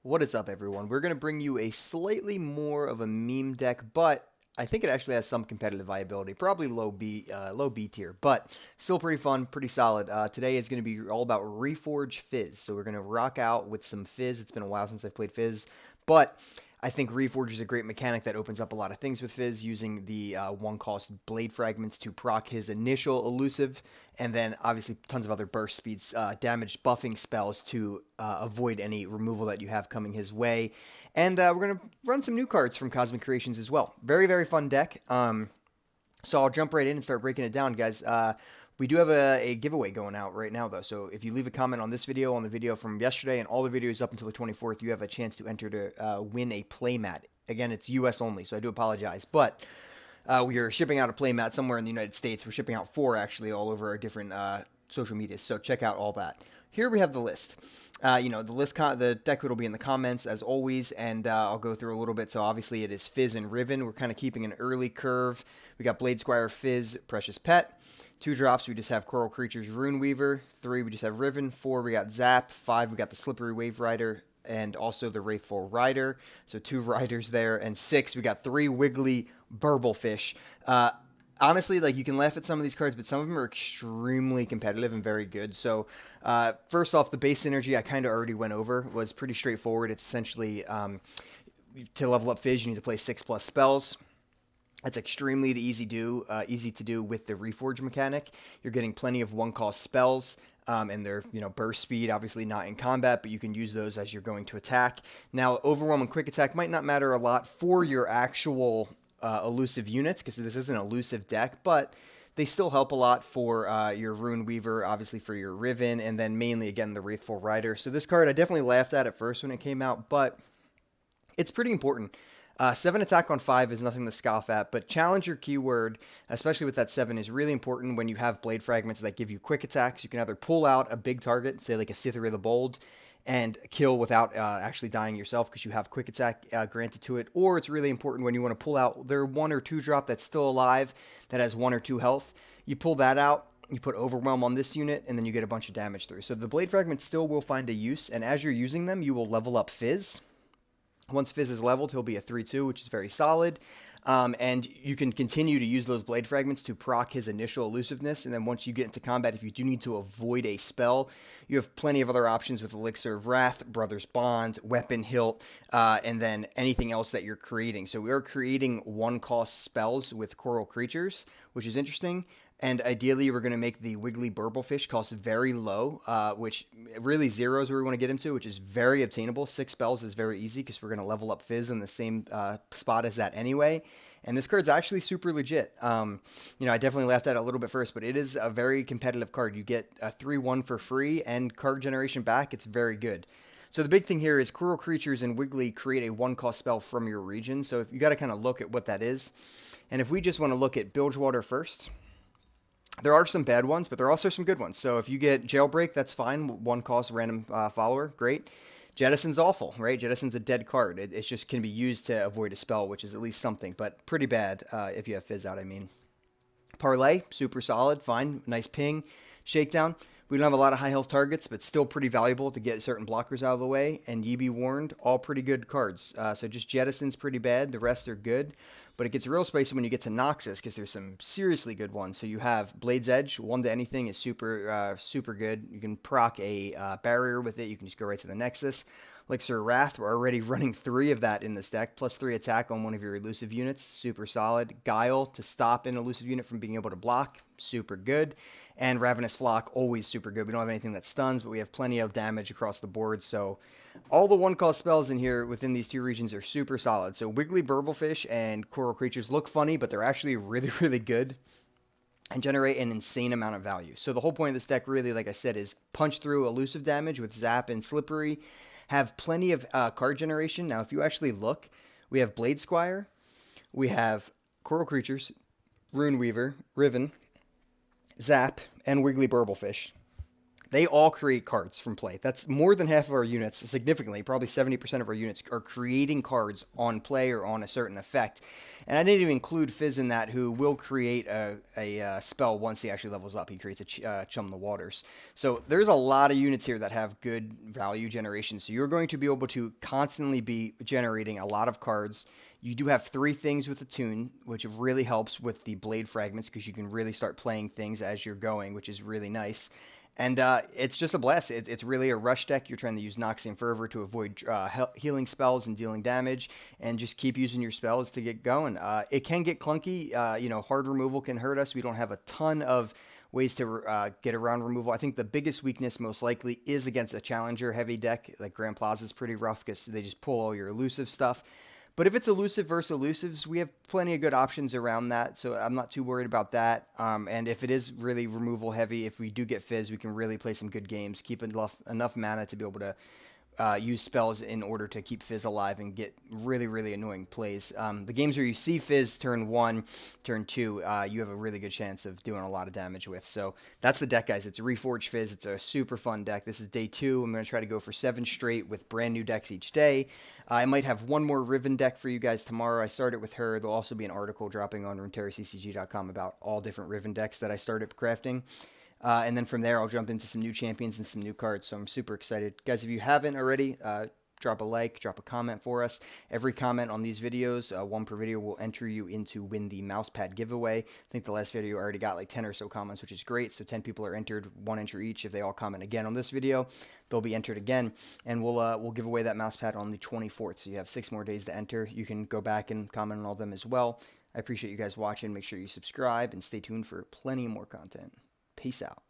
What is up, everyone? We're going to bring you a slightly more of a meme deck, but I think it actually has some competitive viability. Probably low B tier, but still pretty fun, pretty solid. Today is going to be all about Reforge Fizz. So we're going to rock out with some Fizz. It's been a while since I've played Fizz, but I think Reforge is a great mechanic that opens up a lot of things with Fizz, using the one-cost blade fragments to proc his initial Elusive, and then obviously tons of other burst speeds, damage buffing spells to avoid any removal that you have coming his way. And we're going to run some new cards from Cosmic Creations as well. Very, very fun deck. So I'll jump right in and start breaking it down, guys. We do have a giveaway going out right now, though. So if you leave a comment on this video, on the video from yesterday, and all the videos up until the 24th, you have a chance to enter to win a playmat. Again, it's US only, so I do apologize. But we are shipping out a playmat somewhere in the United States. We're shipping out 4, actually, all over our different social medias. So check out all that. Here we have the list. The deck code will be in the comments, as always, and I'll go through a little bit. So obviously it is Fizz and Riven. We're kind of keeping an early curve. We got Blade Squire, Fizz, Precious Pet. 2 drops, we just have Coral Creatures, Runeweaver. 3, we just have Riven. 4, we got Zap. 5, we got the Slippery Wave Rider, and also the Wraithful Rider. So 2 riders there. And 6, we got 3 Wiggly Burblefish. Honestly, like, you can laugh at some of these cards, but some of them are extremely competitive and very good. So, first off, the base synergy I kind of already went over was pretty straightforward. It's essentially, to level up Fizz, you need to play 6+ spells. That's extremely easy to do with the Reforge mechanic. You're getting plenty of one-cost spells, and they're, burst speed, obviously not in combat, but you can use those as you're going to attack. Now, Overwhelm and Quick Attack might not matter a lot for your actual elusive units, because this is an elusive deck, but they still help a lot for your Runeweaver, obviously for your Riven, and then mainly, again, the Wraithful Rider. So this card I definitely laughed at first when it came out, but it's pretty important. 7 attack on 5 is nothing to scoff at, but Challenger keyword, especially with that 7, is really important when you have blade fragments that give you quick attacks. You can either pull out a big target, say like a Cytherea the Bold, and kill without actually dying yourself because you have quick attack granted to it, or it's really important when you want to pull out their 1 or 2 drop that's still alive, that has 1 or 2 health. You pull that out, you put Overwhelm on this unit, and then you get a bunch of damage through. So the blade fragments still will find a use, and as you're using them, you will level up Fizz. Once Fizz is leveled, he'll be a 3/2, which is very solid. And you can continue to use those blade fragments to proc his initial elusiveness. And then once you get into combat, if you do need to avoid a spell, you have plenty of other options with Elixir of Wrath, Brother's Bond, Weapon Hilt, and then anything else that you're creating. So we are creating one-cost spells with Coral Creatures, which is interesting. And ideally, we're going to make the Wiggly Burblefish cost very low, which really 0 is where we want to get him to, which is very obtainable. 6 spells is very easy because we're going to level up Fizz in the same spot as that anyway. And this card's actually super legit. I definitely laughed at it a little bit first, but it is a very competitive card. You get a 3/1 for free and card generation back. It's very good. So the big thing here is Coral Creatures and Wiggly create a one-cost spell from your region. So if you got to kind of look at what that is. And if we just want to look at Bilgewater first, there are some bad ones, but there are also some good ones. So if you get Jailbreak, that's fine. 1-cost random follower, great. Jettison's awful, right? Jettison's a dead card. It just can be used to avoid a spell, which is at least something, but pretty bad if you have Fizz out, I mean. Parlay, super solid, fine, nice ping. Shakedown, we don't have a lot of high health targets, but still pretty valuable to get certain blockers out of the way. And Ye Be Warned, all pretty good cards. So just Jettison's pretty bad, the rest are good. But it gets real spicy when you get to Noxus, because there's some seriously good ones. So you have Blade's Edge, 1 to anything is super good. You can proc a barrier with it. You can just go right to the Nexus. Elixir Wrath, we're already running 3 of that in this deck, plus 3 attack on one of your elusive units, super solid. Guile to stop an elusive unit from being able to block, super good. And Ravenous Flock, always super good. We don't have anything that stuns, but we have plenty of damage across the board. So all the one-cost spells in here within these 2 regions are super solid. So Wiggly Burblefish and Coral Creatures look funny, but they're actually really, really good and generate an insane amount of value. So the whole point of this deck really, like I said, is punch through elusive damage with Zap and Slippery, have plenty of card generation. Now, if you actually look, we have Blade Squire, we have Coral Creatures, Runeweaver, Riven, Zap, and Wiggly Burblefish. They all create cards from play. That's more than half of our units, significantly, probably 70% of our units are creating cards on play or on a certain effect. And I didn't even include Fizz in that, who will create a spell once he actually levels up. He creates a Chum the Waters. So there's a lot of units here that have good value generation. So you're going to be able to constantly be generating a lot of cards. You do have 3 things with Attune, which really helps with the Blade Fragments because you can really start playing things as you're going, which is really nice. And it's just a blast. It's really a rush deck. You're trying to use Noxian Fervor to avoid healing spells and dealing damage, and just keep using your spells to get going. It can get clunky. Hard removal can hurt us. We don't have a ton of ways to get around removal. I think the biggest weakness most likely is against a challenger heavy deck. Like Grand Plaza is pretty rough because they just pull all your elusive stuff. But if it's elusive versus elusives, we have plenty of good options around that, so I'm not too worried about that. And if it is really removal heavy, if we do get Fizz, we can really play some good games, keep enough mana to be able to use spells in order to keep Fizz alive and get really, really annoying plays. The games where you see Fizz turn 1, turn 2, you have a really good chance of doing a lot of damage with. So that's the deck, guys. It's Reforge Fizz. It's a super fun deck. This is day 2. I'm going to try to go for 7 straight with brand new decks each day. I might have one more Riven deck for you guys tomorrow. I started with her. There'll also be an article dropping on runeterraccg.com about all different Riven decks that I started crafting. And then from there, I'll jump into some new champions and some new cards. So I'm super excited. Guys, if you haven't already, drop a like, drop a comment for us. Every comment on these videos, 1 per video, will enter you into win the mousepad giveaway. I think the last video already got like 10 or so comments, which is great. So 10 people are entered, 1 enter each. If they all comment again on this video, they'll be entered again. And we'll give away that mousepad on the 24th. So you have 6 more days to enter. You can go back and comment on all of them as well. I appreciate you guys watching. Make sure you subscribe and stay tuned for plenty more content. Peace out.